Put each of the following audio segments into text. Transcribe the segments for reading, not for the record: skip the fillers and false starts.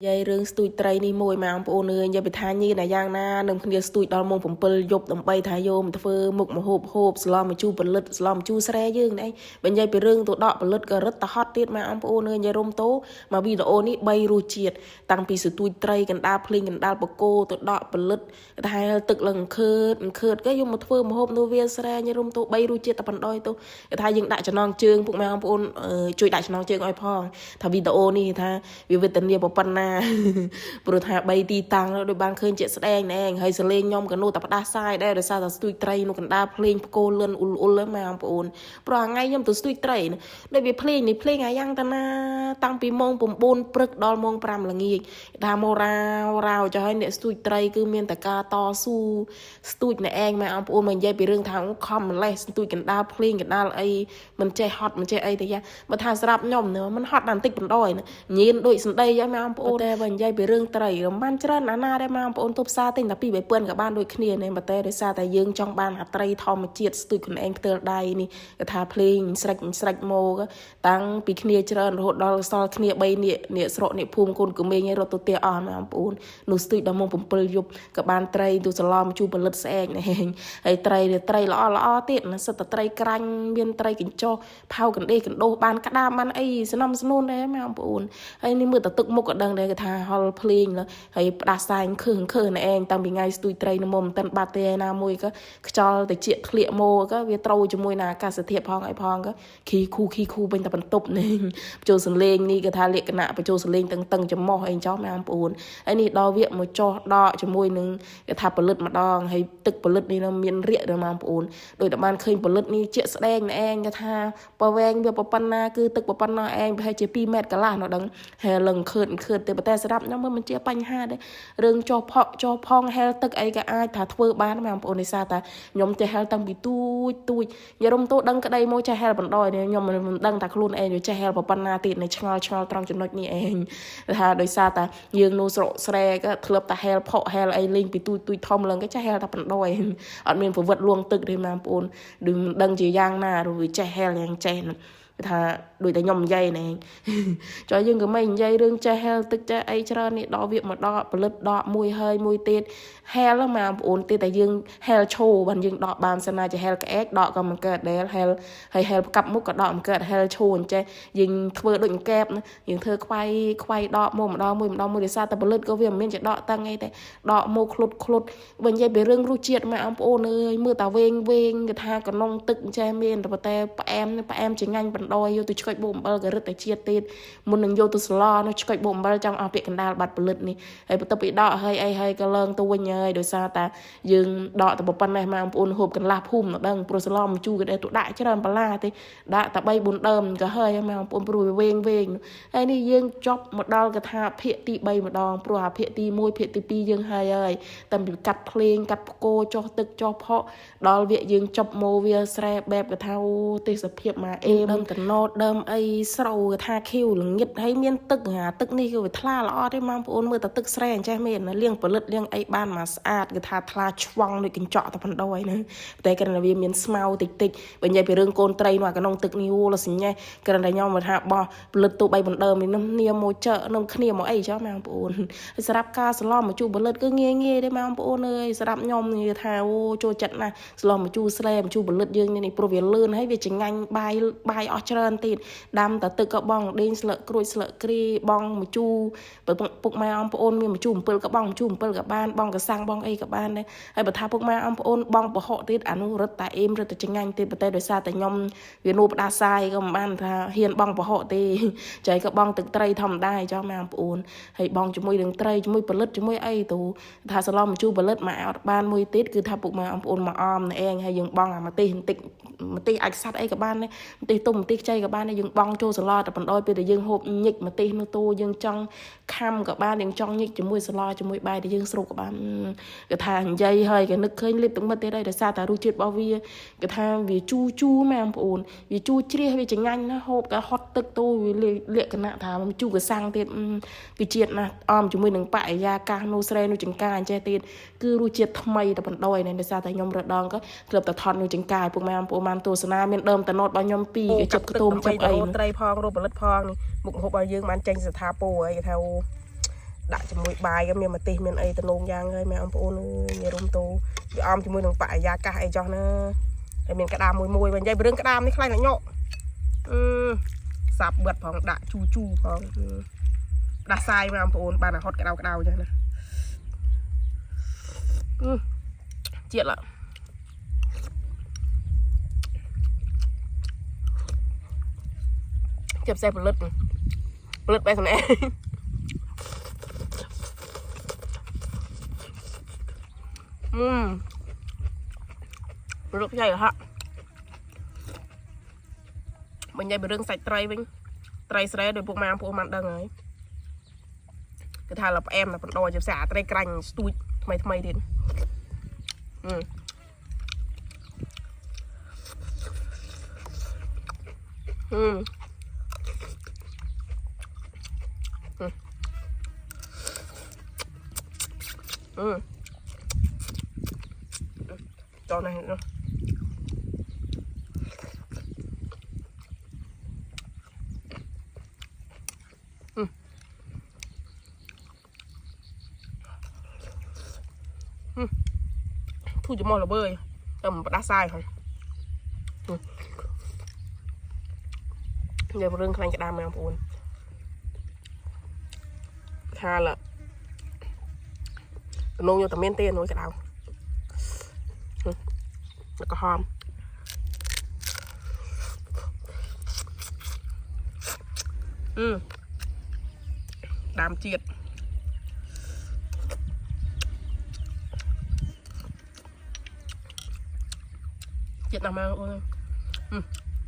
យាយរឿងស្ទូចត្រីនេះមួយមកបងប្អូនយាយបិថាញីណាយ៉ាងណានឹងគ្នាស្ទូចដល់ម៉ោង7យប់ដើម្បីថាយកមកធ្វើមុខមហូបហូបស្លមជូរផលិតស្លមជូរស្រែយើងនេះបើនិយាយពីរឿងទៅដកផលិតក៏រឹតទៅហត់ទៀតមកបងប្អូនយាយរុំតោមកវីដេអូនេះ3រសជាតិតាំងពីស្ទូចត្រីកណ្ដាលភ្លេងកណ្ដាលបកគោទៅដកផលិតថាទឹកឡើងខឺតក៏យកមកធ្វើមហូបនៅវាស្រែយាយរុំតោ3រសជាតិតែបណ្ដោយទៅថាយើងដាក់ចំណងជើងពុកម៉ែបងប្អូនជួយដាក់ចំណងជើងឲ្យផងថាវីដេអូនេះថាវាវេទនាប៉ុណ្ណាព្រោះថា3ទីតាំងដោយបានឃើញជាក់ស្ដែងណែហើយសលេងខ្ញុំក៏នោះតែផ្ដាសាយដែរដោយសារតែស្ទូចត្រីនៅកណ្ដាលភ្លេងផ្គោលឿនអ៊ុលហ្នឹងម៉ែបងប្អូនព្រោះថ្ងៃខ្ញុំទៅស្ទូចត្រីដូចវាភ្លេងនេះភ្លេងអាយ៉ាងតាណាតាំងពីម៉ោង9ព្រឹកដល់ម៉ោង5ល្ងាចថាមករ៉ាវចុះហើយអ្នកស្ទូចត្រីគឺមានតែការតស៊ូស្ទូចណែឯងម៉ែបងប្អូនមកនិយាយពីរឿងថាខំម្លេះស្ទូចកណ្ដាលភ្លេងកណ្ដាលអីមិនចេះហត់មិនចេះអីទេយ៉ាបើថាសម្រាប់ខ្ញុំមិនហត់ដល់បន្តិចបណ្ដោយញៀនដូចសណ្ដីហ្នឹងម៉ែបងប្អូនតែបើនិយាយពីរឿងត្រីរំបានច្រើនណាស់ដែរម៉ែបងប្អូនទៅផ្សារទិញតែ2 3ពាន់ក៏បានដូចគ្នានេះបើតែដោយសារតែយើងចង់បានអាត្រីធម្មជាតិស្ទូចខ្លួនឯងផ្ទាល់ដៃនេះគេថាភ្លេងស្រេចមកតាំងពីគ្នាច្រើនរហូតដល់សល់គ្នា3នាក់ស្រុកនេះភូមិកូនក្មេងឯងរត់ទៅផ្ទះអស់ម៉ែបងប្អូននោះស្ទូចដល់ម៉ោង7យប់ក៏បានត្រីទូសឡំជូរផលិតស្អែកនេះហើយត្រីល្អទៀតណាសិតតែត្រីក្រាញ់មានត្រីកញ្ចុះផៅកណ្ដេះកណ្ដោះបានក្តាមបានអីស្នំស្នូនដែរម៉ែបងប្អូនហើយនេះមើលតែទឹកមុខក៏ដឹងដែរគេថាហល់ភ្លេងហើយផ្ដាសាយខឹងណែឯងតាំងពីថ្ងៃស្ទូចត្រីនៅមុំមិនទាន់បាត់ទេណាមួយក៏ខ្យល់ទៅជាធ្លាក់មកក៏វាត្រូវជាមួយនឹងអាកាសធាតុផងអីផងក៏ខីខូវិញតែបន្ទប់នេះបញ្ចូលសលេងនេះគេថាលក្ខណៈបញ្ចូលសលេងតឹងចំោះអីចោះម៉ែបងប្អូនហើយនេះដល់វាមកចោះដកជាមួយនឹងគេថាផលិតម្ដងហើយទឹកផលិតនេះមានរាកដល់ម៉ែបងប្អូនដោយតែបានឃើញផលិតនេះជាក់ស្ដែងណែឯងគេថាបើវែងវាប៉ុណ្ណាគឺទឹកប៉ុណ្ណាឯងប្រហែលជា2ម៉ែត្រកន្លះនោះដឹងហើយលឹងខឿនទេតែសម្រាប់ខ្ញុំមិនជាបញ្ហាដែររឿងចោះផងហែលទឹកអីក៏អាចថាធ្វើបានម៉ែបងប្អូននេសាទតែខ្ញុំចេះហែលតាំងពីទូចយាយរុំតូដឹងក្តីមកចេះហែលបណ្ដោយនេះខ្ញុំមិនដឹងថាខ្លួនឯងចេះហែលប៉ុណ្ណាទៀតនៅឆ្ងល់ត្រង់ចំណុចនេះឯងថាដោយសារតែយើងនៅស្រុកស្រែក៏ធ្លាប់តែហែលផកហែលអីលេងពីទូចធំឡើងក៏ចេះហែលតែបណ្ដោយអត់មានប្រវត្តិលួងទឹកទេម៉ែបងប្អូនដូចមិនដឹងជាយ៉ាងណាឬវាចេះហែលយ៉ាងចេះថាដូចតែខ្ញុំនិយាយណែចុះយើងក៏មិននិយាយរឿងចេះហែលទឹកចេះអីច្រើននេះដកវាមកដកផលិតដកមួយហើយមួយទៀតហែលមកបងប្អូនទៀតតែយើងហែលឈោបានយើងដកបានសិនណាជាហែលក្អែកដកក៏មិនកើតដែរហែលហើយហែលកាប់មុខក៏ដកមិនកើតហែលឈោអញ្ចេះយើងធ្វើដូចកែបយើងធ្វើខ្វាយដកមកម្ដងមួយដោយសារតែផលិតក៏វាមិនមានជាដកតឹងអីទេដកមកឃ្លុតបើនិយាយពីរឿងរសជាតិមកបងប្អូនអើយមើលតែវែងគេថាកណ្ដុងទឹកអញ្ចេះមានតែផ្អែមជាងាញ់បណ្ដោយយកទៅឆ្កុយបូកអំបិលក៏រឹតតែជាតិទៀតមុននឹងយកទៅស្លនោះឆ្កុយបូកអំបិលចង់អស់ពាក្យកណ្ដាលបាត់ផលិតនេះហើយបន្ទាប់ពីដកហើយក៏ឡើងទៅវិញហើយដោយសារតែយើងដកតែប៉ុណ្ណេះមកបងប្អូនហូបកន្លះភូមិនៅដឹងព្រោះស្លមជូរក៏ដែរទៅដាក់ច្រើនបន្លាទេដាក់តែ3 4ដើមក៏ហើយមកបងប្អូនព្រោះវាវែងហើយនេះយើងចប់មកដល់កថាភាគទី3ម្ដងព្រោះអាភាគទី1ភាគទី2យើងហើយតែពីកាត់ភ្លេងកាត់ផ្គោចុះទឹកចុះផកដល់វាយើងចប់មកវាស្រែបែបកថាទេសភាពមកអេដើមតណូតដើមអីស្រូវកថាខៀវល្ងិតហើយមានទឹកនេះគឺវាថ្លាល្អទេបងប្អូនមើលតែទឹកស្រែអញ្ចេះមែនលាងផលិតលាងអីបានមកស្អាតគឺថាថ្លាឆ្វង់ដូចកញ្ចក់តែបណ្ដោយណាតែគ្រាន់តែវាមានស្មៅតិចបើនិយាយពីរឿងកូនត្រីនោះអាក្នុងទឹកនេះលសញ្ញេគ្រាន់តែខ្ញុំមកថាបោះផលិតទូ3បណ្ដើមនេះនាមមកចើនំគ្នាមកអីចុះបងប្អូនសម្រាប់ការស្លមកជូរផលិតគឺងាយទេបងប្អូនអើយសម្រាប់ខ្ញុំនិយាយថាចូលចិត្តណាស់ស្លមកជូរស្រែមកជូរផលិតយើងនេះព្រោះវាលឿនហើយវាចងាញ់បាយអស់ច្រើនទៀតដាំតែទឹកក៏បងដេងស្លឹកក្រូចស្លឹកគ្រីបងមកជូរពុកម៉ែអ៊ំប្អូនមានមកជូរ7ក៏បងជូរ7ក៏បានបងកសាំងបងអីក៏បានដែរហើយបើថាពុកម៉ែអ៊ំប្អូនបងប្រហុកទៀតអានោះរឹតតែអេមរឹតតែចងាញ់ទៀតប៉ុន្តែដោយសារតែខ្ញុំវានោះផ្ដាសាយក៏មិនបានថាហ៊ានបងប្រហុកទេចៃក៏បងទឹកត្រីធម្មតាចុះម៉ែអ៊ំប្អូនហើយបងជាមួយនឹងត្រីជាមួយផលិតជាមួយអីទៅថាសឡំមកជូរផលិតមកអត់បានមួយទៀតគឺថាពុកម៉ែអ៊ំប្អូនមកអមឯងហើយយើងបងអាម្ទេសបន្តិចម្ទេសអាចខ្សាត់អីក៏បានដែរម្ទេសទុំម្ទេសខ្ចីក៏បានដែរយើងបងចូលសឡតែបណ្ដោយពេលដែលយើងហូបញិកម្ទេសនោះតូយើងចង់ខំក៏បានយើងចង់ញិកជាមួយសឡជាមួយបាយដែលយើងស្រូបក៏បានគេថានិយាយហើយក៏នឹកឃើញលៀបទឹកមិត្តទៀតហើយដោយសារតែរសជាតិរបស់វាគេថាវាជូរម៉ែបងប្អូនវាជូរជ្រះវាចងាញ់ណាហូបក៏ហត់ទឹកតូវាលក្ខណៈថាជូរកសាំងទៀតគឺជាតិណាស់អមជាមួយនឹងបរិយាកាសនោះស្រែនោះចង្ការអញ្ចេះទៀតគឺរសជាតិថ្មីតែបណ្ដោយដោយសារតែខ្ញុំរដងក៏ធ្លាប់តែថត់នោះចង្ការពុកម៉ែបងប្អូនបានទស្សនាមានដើមតណូតរបស់ខ្ញុំ2ក៏ចាប់ខ្ទមចាប់អីត្រីផងរូបផលិតផងនេះមុខហូបឲ្យយើងបានចេញស្ថាពរអីគេថា đã cho mùi bài cái miền mà tì miền ấy tận nông giang ơi mẹ ông phụ nhà rung tù bị om cho mùi đường phải giá cả cho nó để miền cái đàm mùi bên dây bên cái đàmนี่ใคร lại nhọ sạp bật phòng đã chu phòng đã sai mà ông phụ bà là hot cái đau cho này chuyện là chụp xe một lượt bay thằng này lượt dày hả mình dây bị rừng sạch tray vinh tray sấy để buộc mang phụ mặt đằng ấy cái thằng là em là phần đòi chụp xả tray cành stui mày đến cho này nữa thu cho mò là bơi tầm đá sai không giờ một rừng khăn cái đam em buồn tha là nông vô tầm men tiền rồi cái đào nó có hòm đam chiết chiết nào mà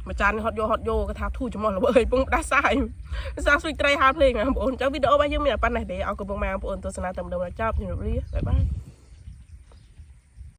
mà chan hot vô cái tháp thu cho mòn là bơi bung đá sai sao suy tray hai play mà bồn cháu video bao nhiêu mình là pan này để ao của bông mang bồn tôi sẽ làm tầm đầu là chop như vậy bye bye